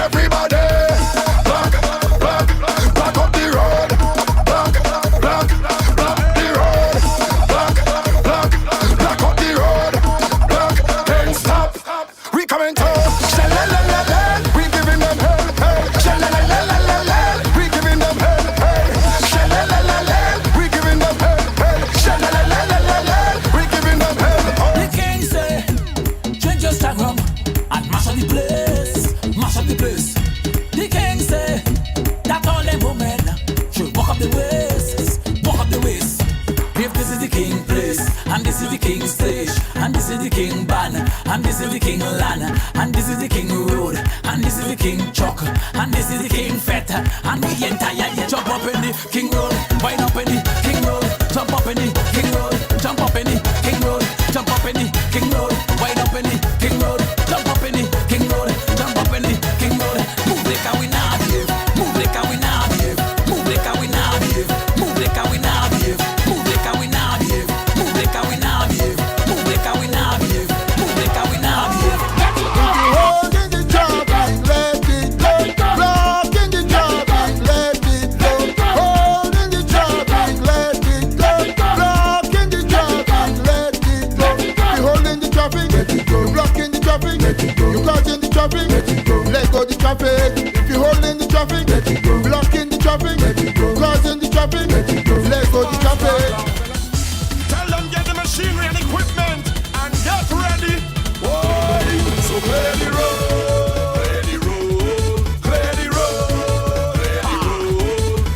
Everybody, block, block, block up the road. Block, block, block the road. Block, block, block up the road. Block, can't stop. We coming to sha-la-la-la-la. We giving them hell, hell. Sha-la-la-la-la-la. We giving them hell, hell. Sha-la-la-la-la. We giving them hell, hell. Sha-la-la-la-la-la. We giving them hell. The king say, change your Instagram and mash up the place, mash up the place. The king say, that all them women should walk up the waist, walk up the waist. If this is the king place, and this is the king stage, and this is the king band, and this is the king land, and this is the king road, and this is the king truck, and this is the king fete, and we entire jump up in the king road, wind up in the king road, jump up in the king road, jump up in the king road, jump up in the king road, wind up in the king road, jump up in the king road, jump up in the king road. Move like we now behave, move like we now behave, move like we now behave, move like we now behave, move like we now behave, move like we now behave, move like we now behave, move like we now behave. Hold in the traffic, let it go. Block in the traffic, let it go. Hold in the traffic, let it go. Block in the traffic, let it go. You hold in the traffic, let it go. You block in the traffic, let it go. You close in the traffic, let it go. Let go the traffic. If you hold in the traffic, let it go. Block in the traffic, let it go. Close in the traffic, let it go. Let go the traffic. Tell them get the machinery and equipment and get ready. Boy, so clear the road, clear the road, clear the road,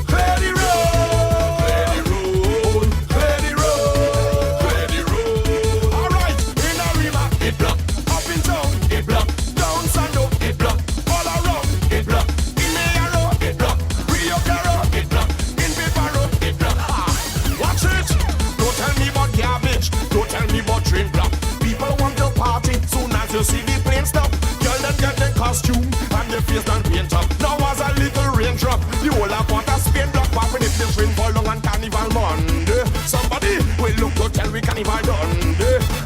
clear the road, clear the road, clear the road, clear the road. All right, in a river, it block. Up in town, it block. Down Sando, it block. All around, it block. In Mayaro, it block. Rio Claro, it block. In Piparo, it block. Watch it. Don't tell me about garbage. Don't tell me about train block. People want to party soon as you see the plane stop. Girl them get their costume and their face done paint up. Now as a little raindrop, the whole of water Spain block popping if the train fall down on Carnival Monday. Somebody will look to tell me Carnival done.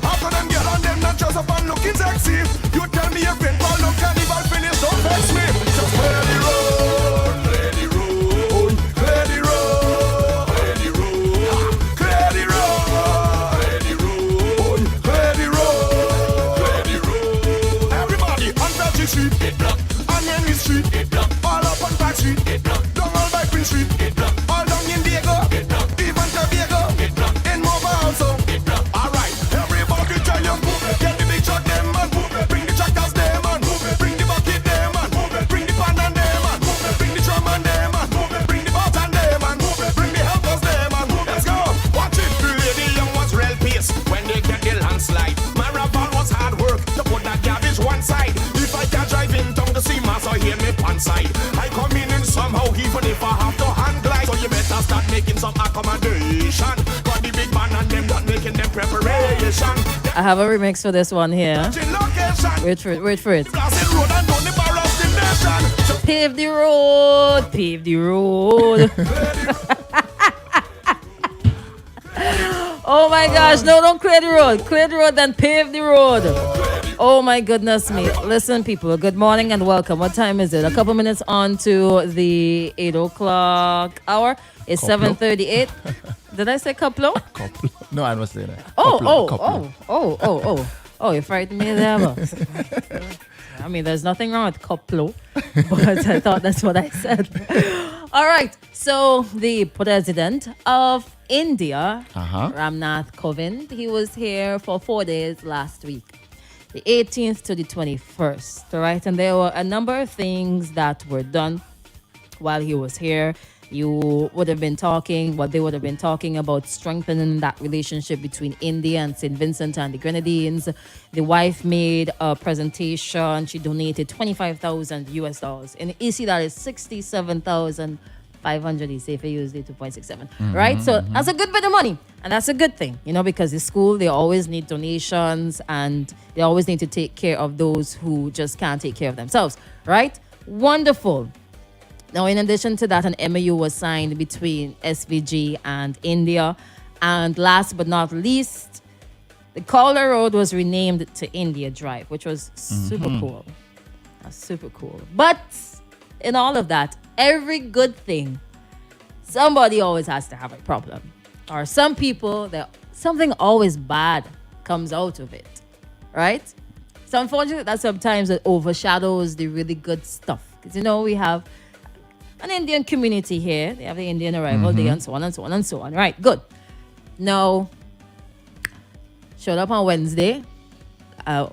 After them get on them not just up and looking sexy. You tell me if it fall down Carnival finish, don't vex me. Just clear the road, clear the road, clear the road, clear the road, clear the road, clear the road, clear the road, clear the road. Everybody on Virgin Street, it block. On Henry Street, it block. All up on Park Street, it block. Down all by Queen Street, it block. All down in Diego, it block. Even Tobago, it block. In Mobile also, it block. All right, everybody tell you move it. Get the big truck them man, move it. Bring the tractors them man, move it. Bring the bucket them man, move it. Bring the pan and them man, move it. Bring the drum and them man, move it. Bring the pot and them man, move it. Bring the helpers them man, move it. Let's go. Watch it. The lady young was real pace when they get the landslide. My raval was hard work to put that garbage one side. If I can't drive in town to see mass or hear me pan side, I come in somehow even if I have to hand glide. So you better start making some accommodation. Got the big man and them not making them preparation. I have a remix for this one here. Location. Wait for it, wait for it. Blasted road and down the barrels the nation. So Pave the road, pave the road. Oh my gosh, no, don't clear the road. Clear the road, then pave the road. Oh my goodness me. Listen, people, good morning and welcome. What time is it? A couple minutes on to the 8 o'clock hour. It's 7:38. Did I say couple? Couple. No, I was saying that. Oh, you frightened me there. Boss. I mean, there's nothing wrong with couple, but I thought that's what I said. All right. So the president of India, Ramnath Kovind, he was here for 4 days last week, the 18th to the 21st, right? And there were a number of things that were done while he was here. You would have been talking, what they would have been talking about strengthening that relationship between India and St. Vincent and the Grenadines. The wife made a presentation. She donated $25,000 US. And you see that is 67,500. You say if you use it 2.67, right? So that's a good bit of money. And that's a good thing, because the school, they always need donations and they always need to take care of those who just can't take care of themselves, right? Wonderful. Now, in addition to that, an MOU was signed between SVG and India. And last but not least, the Calder Road was renamed to India Drive, which was super cool. That's super cool. But in all of that, every good thing, somebody always has to have a problem. Or some people, that something always bad comes out of it, right? So unfortunately, that sometimes it overshadows the really good stuff. Because, we have an Indian community here. They have the Indian Arrival Day and so on and so on and so on. Right, good. Now, showed up on Wednesday.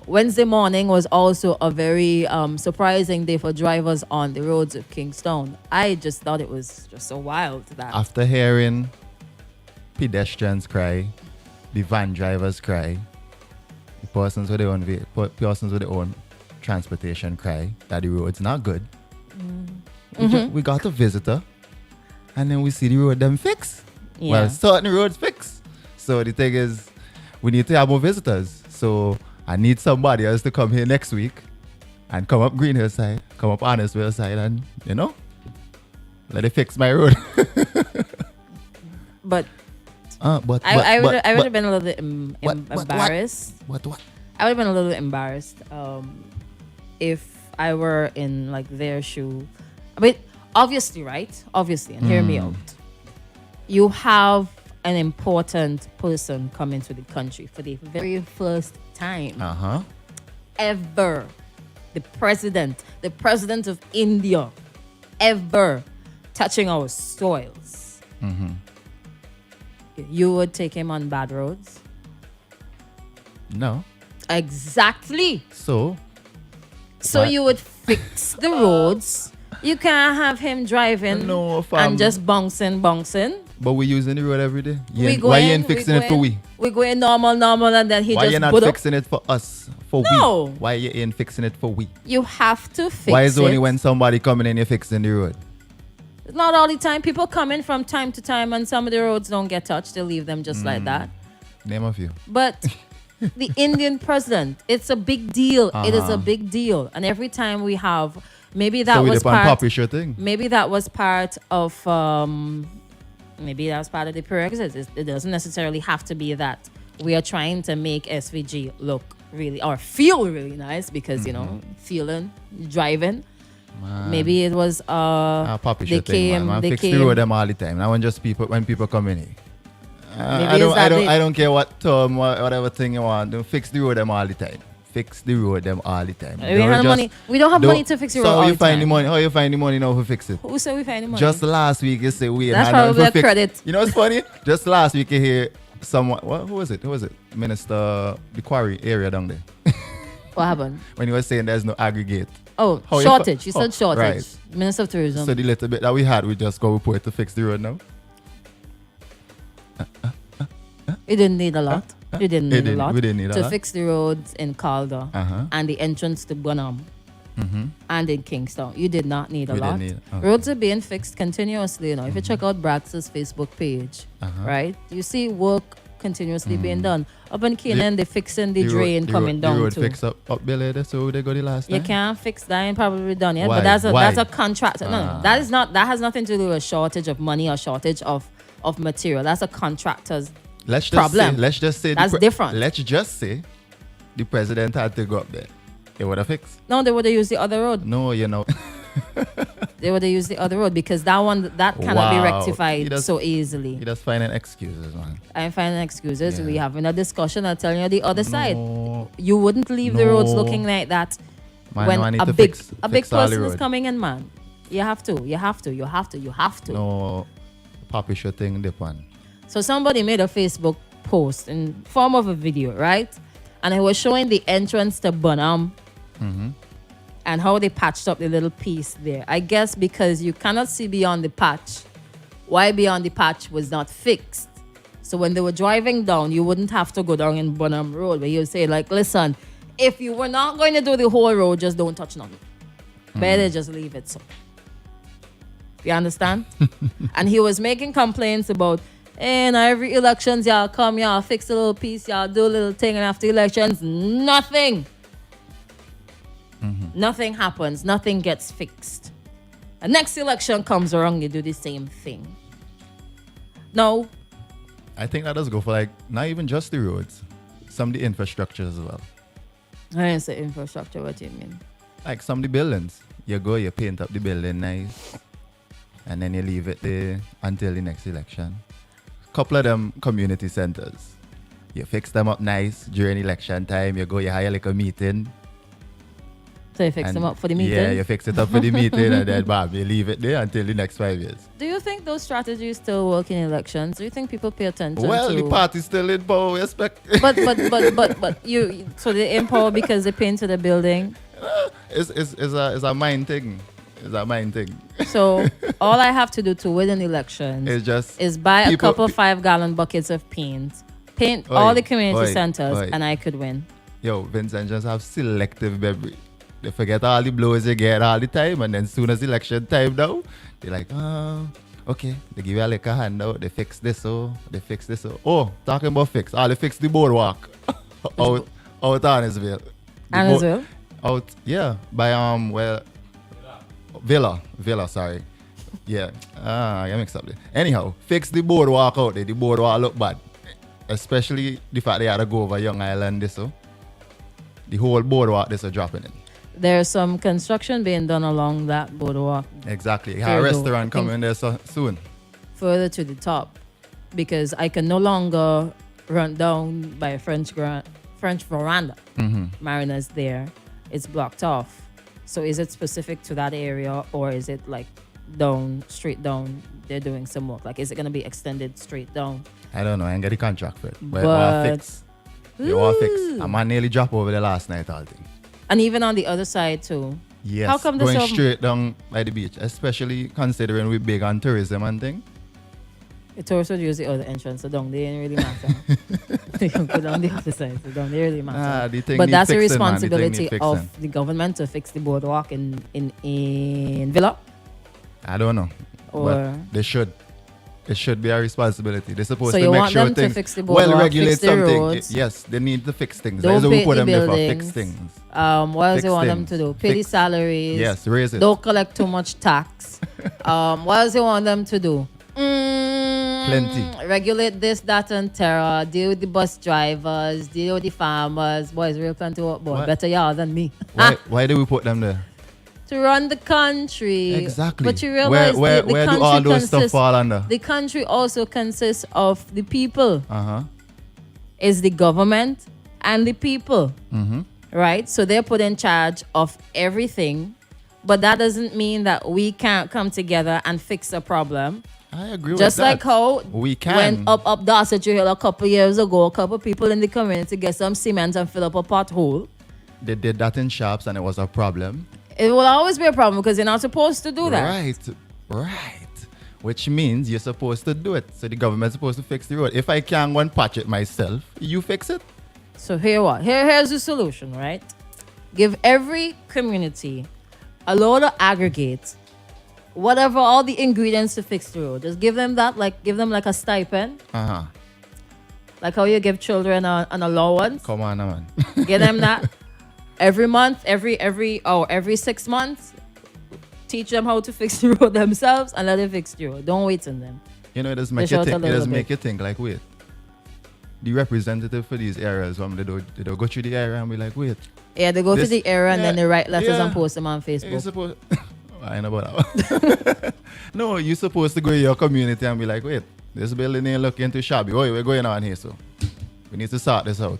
Wednesday morning was also a very surprising day for drivers on the roads of Kingstown. I just thought it was just so wild that After hearing pedestrians cry, the van drivers cry, the persons with their own transportation cry that the road's not good. We got a visitor, and then we see the road them fix. Yeah. Well, certain roads fix. So the thing is, we need to have more visitors. So I need somebody else to come here next week and come up Green Hill side, come up Honnestville side, and let it fix my road. but But I would have been a little bit embarrassed. What? I would have been a little bit embarrassed if I were in like their shoe. I mean, obviously, right? Obviously, and hear me out. You have an important person coming to the country for the very first time ever. The president of India, ever touching our soils. You would take him on bad roads? No. Exactly. So So you would fix the roads. You can't have him driving No, fam. and just bouncing. But we're using the road every day. Why you ain't fixing it for we? We going normal, and then he Why just you not put up. fixing it for us? For No. we? Why you ain't fixing it for we? You have to fix Why is it only it. when somebody coming in you're fixing the road? It's not all the time. People come in from time to time and some of the roads don't get touched. They leave them just like that. Name a few. But the Indian president, it's a big deal. It is a big deal. And every time we have, maybe that So we was depend part. popular thing. Maybe that was part of. Maybe that was part of the prerequisites. It doesn't necessarily have to be that we are trying to make SVG look really or feel really nice because feeling, driving. Man. Maybe it was Popular thing, man. Fix the road them all the time. Now when people come in here. Maybe it's that I don't care what term, whatever thing you want. Don't fix the road them all the time. Fix the road them all the time. We have money. We don't have money to fix the road So all how you the find time. the money? How you find the money now to fix it? Who said we find the money? Just last week you say we That's had nothing probably to a fix. credit. You know what's funny? Just last week you hear someone. Who was it? Minister the quarry area down there. What happened? When he was saying there's no aggregate. Oh, How you shortage. He fi- said shortage. right. Minister of Tourism. So the little bit that we had, we just go report to fix the road now. You didn't need a lot. You didn't need a lot. We didn't need a to lot. fix the roads in Calder and the entrance to Bunham and in Kingstown. You did not need a We lot. didn't need- okay. Roads are being fixed continuously. If you check out Brax's Facebook page, right, you see work continuously being done. Up in Canaan, they're fixing the drain coming down the road too. fix up Billy there, so they go the last You time. can't fix that. Ain't probably done yet. Why? But that's Why? a contract. No, that is not. That has nothing to do with a shortage of money or shortage of material. That's a contractor's Let's just problem. Say, let's just say That's different. Let's just say the president had to go up there. It would have fixed. No, they would have used the other road. No, you know. They would have used the other road because that one that cannot be Wow. rectified He does- so easily. He just finding excuses, man. I'm finding excuses. Yeah. We having a discussion. I'm telling you the other side. No, You wouldn't leave the roads No. looking like that man, when I need a to big fix a big all the person is road. coming in, man. You have to. No, Papi should thing dip on. So somebody made a Facebook post in form of a video, right? And it was showing the entrance to Bunham and how they patched up the little piece there. I guess because you cannot see beyond the patch. Why beyond the patch was not fixed. So when they were driving down, you wouldn't have to go down in Bunham Road, where you would say, like, listen, if you were not going to do the whole road, just don't touch nothing. Better just leave it so. You understand? And he was making complaints about, and every elections, y'all come, y'all fix a little piece, y'all do a little thing, and after elections, nothing. Nothing happens. Nothing gets fixed. The next election comes around, you do the same thing. No, I think that does go for like not even just the roads, some of the infrastructure as well. I didn't say infrastructure. What do you mean? like some of the buildings. You go, you paint up the building nice, and then you leave it there until the next election. Couple of them community centers. You fix them up nice during election time. You go, you hire like a meeting. So you fix them up for the meeting? Yeah, you fix it up for the meeting and then bam, you leave it there until the next 5 years. Do you think those strategies still work in elections? Do you think people pay attention Well, to... the party's still in power, we expect. but you so they empower because they painted the building. It's a mind thing. It's a mind thing. So all I have to do to win an election It's just is buy a people- couple 5-gallon buckets of paint Oi, all the community oi, centers, oi. and I could win. Yo, Vincent just have selective memory. They forget all the blows you get all the time, and then soon as election time now, they're like, oh, okay. They give you like a handout. They fix this, oh, they fix this, oh. Oh, talking about fix. They fix the boardwalk out Annisville. The Annisville? Out, yeah, by Villa, sorry. Yeah, I mixed up there. Anyhow, fix the boardwalk out there. The boardwalk look bad, especially the fact they had to go over Young Island. This so, the whole boardwalk this are dropping in. There's some construction being done along that boardwalk Exactly. You Fair have a though. restaurant I think- coming there soon. further to the top, because I can no longer run down by French veranda. Mariners there, it's blocked off. So is it specific to that area, or is it like straight down? They're doing some work. Like, is it gonna be extended straight down? I don't know. I ain't get the contract for it. But But- fix. You want fix. Ooh. A man nearly dropped over there last night, all thing. And even on the other side too. Yes. How come this going of- straight down by the beach, especially considering we big on tourism and thing. The tourists would use the other entrance, so down they ain't really matter. They can go down the other side, so down they really matter. The thing But need that's a fixing, man. The thing responsibility need fixing. of the government to fix the boardwalk in Villa. I don't know. Or- But they should. It should be a responsibility. They're supposed So to you make want sure them to things fix the well boardwalk, regulate fix the something. roads. Yes, they need to fix things. Don't That's why we paint put the them there for buildings. fix things. What else Fix you want them things. to do? Pay the Fix- salaries. Yes, raise it. Don't collect too much tax. What else you want them to do? Plenty. Regulate this, that, and terror. Deal with the bus drivers. Deal with the farmers. Boys, real plenty work, boy. What? Better y'all than me. Why do we put them there? To run the country. Exactly. But you realize where the do country all those stuff consists. fall under? The country also consists of the people. Uh-huh. Is the government and the people. Mm-hmm. Right? So they're put in charge of everything. But that doesn't mean that we can't come together and fix a problem. I agree Just with that. like how we can. when up Dorset Hill a couple years ago, a couple people in the community get some cement and fill up a pothole. They did that in shops and it was a problem. It will always be a problem because you're not supposed to do that. Right. Which means you're supposed to do it. So the government's supposed to fix the road. If I can't go and patch it myself, you fix it. So here's the solution, right? Give every community a load of aggregate, whatever all the ingredients to fix the road. Just give them that, give them like a stipend, Uh-huh. like how you give children an allowance. Come on, man. Give them that every month, every 6 months. Teach them how to fix the road themselves and let them fix the road. Don't wait on them. You know, it does They make you shout a think. It little does make bit. you think. Like, wait, the representative for these areas, they don't go through the area and be like, wait, Yeah, they go This- to the area and then they write letters yeah. and post them on you Facebook. supposed. I know about that. No, you're supposed to go in your community and be like, wait, this building ain't looking too shabby. Oh, we're going on here, so we need to sort this out.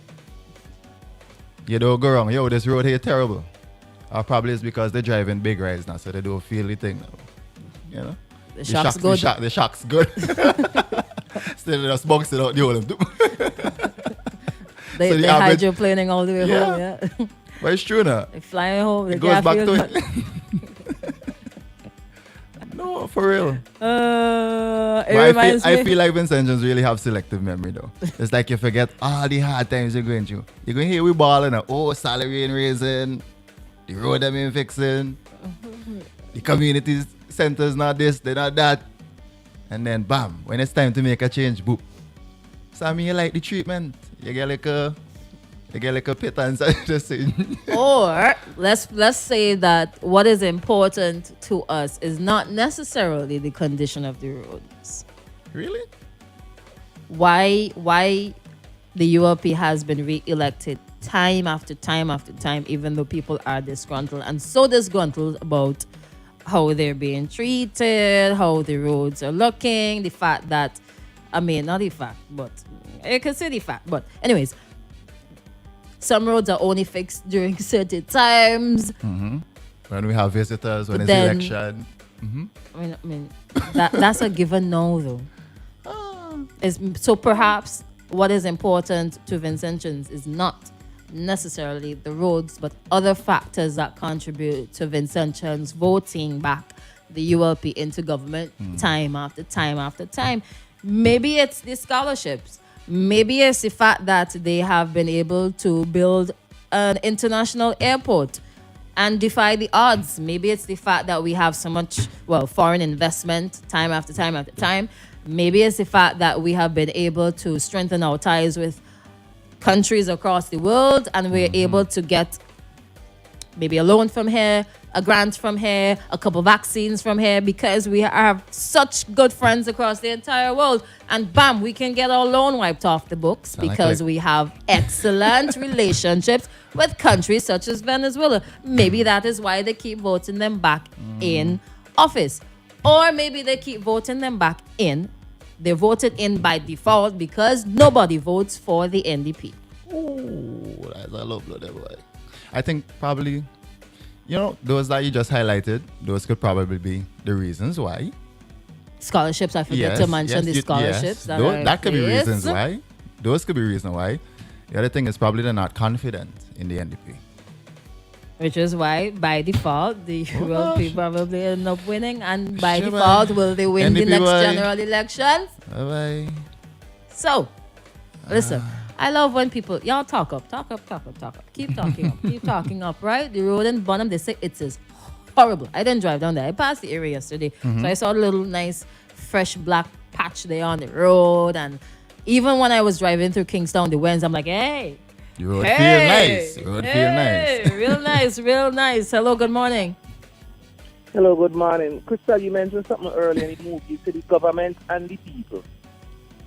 You don't go wrong. Yo, this road here terrible. Or probably it's because they're driving big rides now, so they don't feel the thing now. You know? The shock's good. The shock's good. Still just box it out the whole of them. They So the average- hydroplaning all the way Yeah. home, yeah. But it's true now. They flying home. They It goes can't back feel to nothing. it. No, for real. It But reminds I me. feel like Vincentians really have selective memory though. It's like you forget all the hard times you're going through. You're going to hear we balling up. Oh, salary ain't raising. The road them ain't fixing. The community centers not this, they not that. And then bam, when it's time to make a change, boop. So I mean you like the treatment. You get like a pittance just saying. Or let's say that what is important to us is not necessarily the condition of the roads. Really? Why the ULP has been re-elected time after time after time, even though people are disgruntled and so disgruntled about how they're being treated, how the roads are looking, the fact that, I mean, not the fact, but you can say the fact. But anyways, some roads are only fixed during certain times. When we have visitors, when it's Then- election. I mean that's a given now, though. So perhaps what is important to Vincentians is not necessarily the roads, but other factors that contribute to Vincentians voting back the ULP into government time after time after time. Maybe it's the scholarships. Maybe it's the fact that they have been able to build an international airport and defy the odds. Maybe it's the fact that we have so much, foreign investment time after time after time. Maybe it's the fact that we have been able to strengthen our ties with countries across the world and we're able to get maybe a loan from here, a grant from here, a couple vaccines from here, because we have such good friends across the entire world. And bam, we can get our loan wiped off the books because we have excellent relationships with countries such as Venezuela. Maybe that is why they keep voting them back in office. Or maybe they keep voting them back in. They're voted in by default because nobody votes for the NDP. Oh, that's a low blood, boy. I think probably, those that you just highlighted, those could probably be the reasons why. Scholarships, I forget to mention the scholarships. That could be reasons why. Those could be reasons why. The other thing is probably they're not confident in the NDP. Which is why, by default, the ULP probably end up winning. And by default, will they win the NDP next boy. general elections? Bye-bye. So, listen, I love when people, y'all talk up. Keep talking up, right? The road in Bonham, they say it is horrible. I didn't drive down there. I passed the area yesterday. So I saw a little nice, fresh black patch there on the road. And even when I was driving through Kingstown, the winds, I'm like, hey. The road feel nice. The road feel nice. Real nice. Hello, good morning. Hello, good morning. Crystal, you mentioned something earlier in the movie, to the government and the people.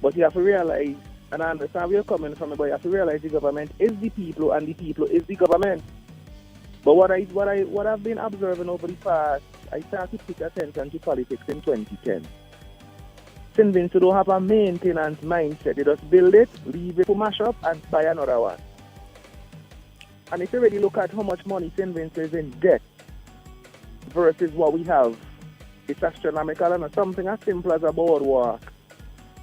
But you have to realize, and I understand where you're coming from, but you have to realize the government is the people and the people is the government. But what I've been observing over the past, I started to pay attention to politics in 2010. St. Vincent don't have a maintenance mindset. They just build it, leave it to mash up, and buy another one. And if you really look at how much money St. Vincent is in debt versus what we have, it's astronomical, and something as simple as a boardwalk.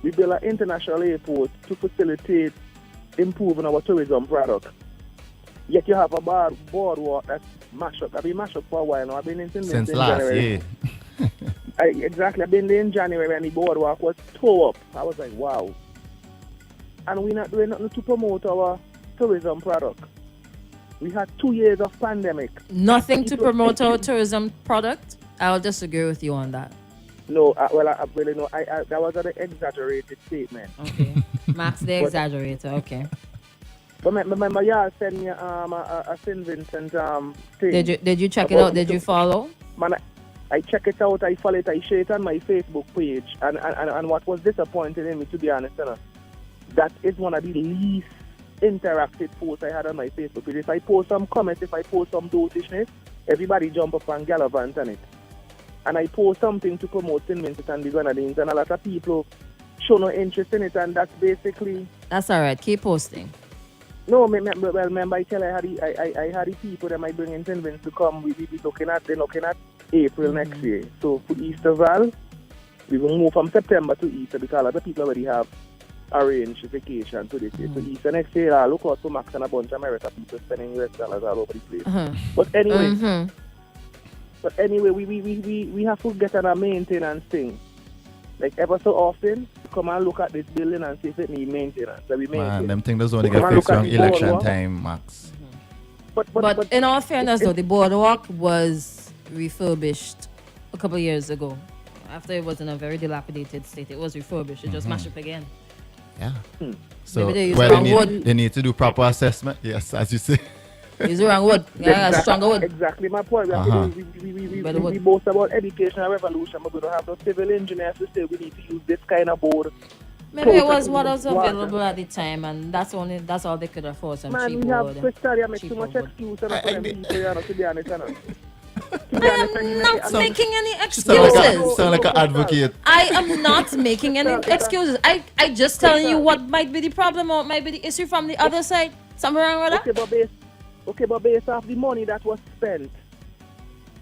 We build an international airport to facilitate improving our tourism product. Yet you have a boardwalk that's mashed up. I've been mashed up for a while now. I've been in St. Vincent Since last January. year. Exactly. I've been there in January and the boardwalk was tore up. I was like, wow. And we're not doing nothing to promote our tourism product. We had 2 years of pandemic. Nothing to promote our tourism product. I'll disagree with you on that. No, I really know. That was an exaggerated statement. Okay. Max the exaggerator. Okay. But remember, y'all sent me a St. Vincent thing. Did you check it out? Did you follow? Man, I check it out, I follow it, I share it on my Facebook page. And what was disappointing in me, to be honest, that is one of the least interactive posts I had on my Facebook page. If I post some comments, if I post some dotishness, everybody jump up and gallivant on it. And I post something to promote St. Vincent and the Grenadines, and a lot of people show no interest in it, and that's basically... That's all right. Keep posting. No, remember I tell I had the people that might bring in St. Vincent to come. They're looking at April next year. So for Easterval, we will move from September to Easter because a lot of people already have arranged vacation to this year. So Easter next year, I'll look out for Max and a bunch of American people spending US dollars all over the place. But anyway, we have to get on a maintenance thing. Like ever so often, come and look at this building and see if it needs maintenance. Man, them things only get fixed around election time, Max. But in all fairness, though, the boardwalk was refurbished a couple of years ago. After it was in a very dilapidated state, it was refurbished. It just mashed up again. Yeah. So Maybe they use wrong wood. they need to do proper assessment. Yes, as you say. Use the wrong wood. Yeah, stronger wood. Exactly my point. We boast about educational revolution, but we don't have no civil engineers to say we need to use this kind of board Maybe it was closer what to was water. available at the time, and that's all they could afford. Some Man, cheap we have wood. Crystal, you make too cheap much wood. excuse for them I- people, you know, to be honest, you know. I am not making any Sound like excuses. sound like an advocate. I am not making any excuses. I just telling you what might be the problem or what might be the issue from the other side. Something wrong with that? Okay, but based off the money that was spent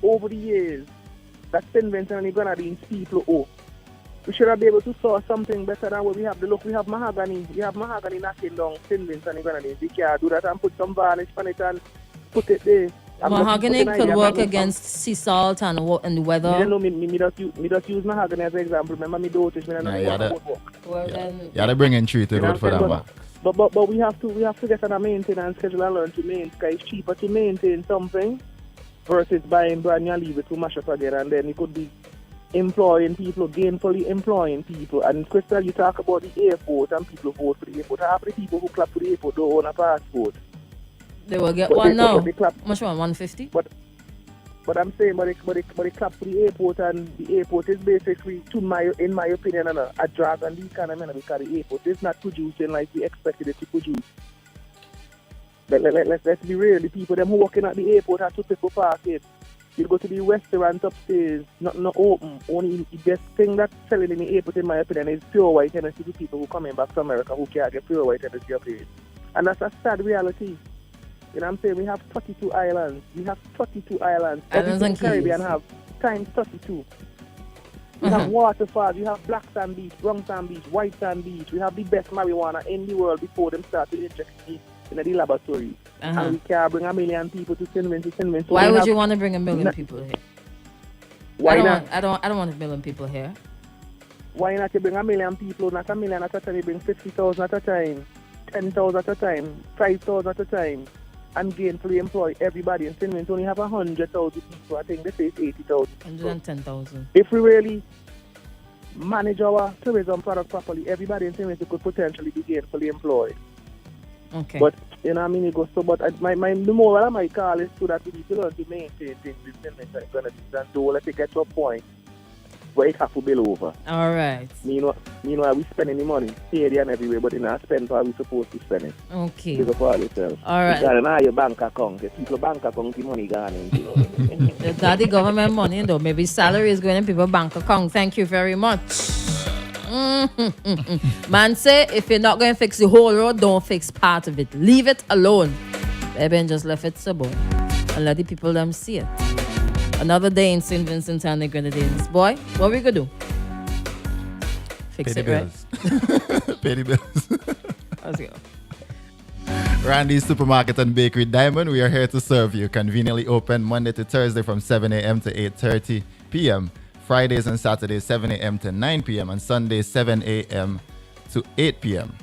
over the years, that St. Vincent and the Grenadines people owe, we should have been able to source something better than what we have. Look, we have mahogany. We have mahogany knocking down St. Vincent and the Grenadines. We can't do that and put some varnish on it and put it there. I'm just Mahogany putting an could idea, work man. against sea salt and and the Me weather. don't know, me just use mahogany as an example. Remember me daughters, me don't know Nah, yeah, how that- it work. Well, Yeah, then, you gotta bring in treated You know wood for what I'm that saying? back. But we have to get on a maintenance schedule and learn to maintain. Because it's cheaper to maintain something versus buying brand new and leave it to mash up again, and then you could be employing people, gainfully employing people. And Crystal, you talk about the airport and people vote for the airport. Half the people who clap for the airport don't own a passport. they will get But one they- now. but they clap. Much one? 150? But I'm saying, but they clap for the airport, and the airport is basically, in my opinion, a drag on the economy because the airport is not producing like we expected it to produce. Let's be real. The people them who working at the airport have to pay for parking. You go to the restaurant upstairs, not open. Only the best thing that's selling in the airport, in my opinion, is pure white Hennessy to people who coming back from America who can't get pure white Hennessy up here. And that's a sad reality. You know what I'm saying? We have 32 islands. We have 32 islands. Islands Everything and Caribbean keys. have times 32. We have waterfalls. We have Black Sand Beach, Brown Sand Beach, White Sand Beach. We have the best marijuana in the world before them start to inject it in the laboratory. And we can't bring 1 million people to St. Vincent. So Why we would have- you want to bring 1 million No. people here? Why I don't not? Want, I don't want 1 million people here. Why not you bring 1 million people, not 1 million at a time, you bring 50,000 at a time, 10,000 at a time, 5,000 at a time, and gainfully employ everybody. And St. Vincent only have 100,000 people. I think they say it's 80,000. 110,000. If we really manage our tourism product properly, everybody in St. Vincent could potentially be gainfully employed. Okay. But, you know what I mean, it goes so, but the moral of my call is so that we need to learn to maintain things in St. Vincent and don't let it get to a point where it have to bill over. All right. Meanwhile, we spending the money here and everywhere, but you not spend how we supposed to spend it. Okay. Big up all yourself. All right. You got an your bank account. The people bank account, the money gone in. You know. That's the government money, though. Maybe salary is going in people's bank account. Thank you very much. Man say, if you're not going to fix the whole road, don't fix part of it. Leave it alone. Baby, and just left it so and let the people them see it. Another day in St. Vincent and the Grenadines. Boy, what we gonna do? Fix Pay it, the right? bills. Pay the bills. Let's go. Randy's Supermarket and Bakery Diamond, we are here to serve you. Conveniently open Monday to Thursday from 7 a.m. to 8:30 p.m. Fridays and Saturdays 7 a.m. to 9 p.m. and Sundays 7 a.m. to 8 p.m.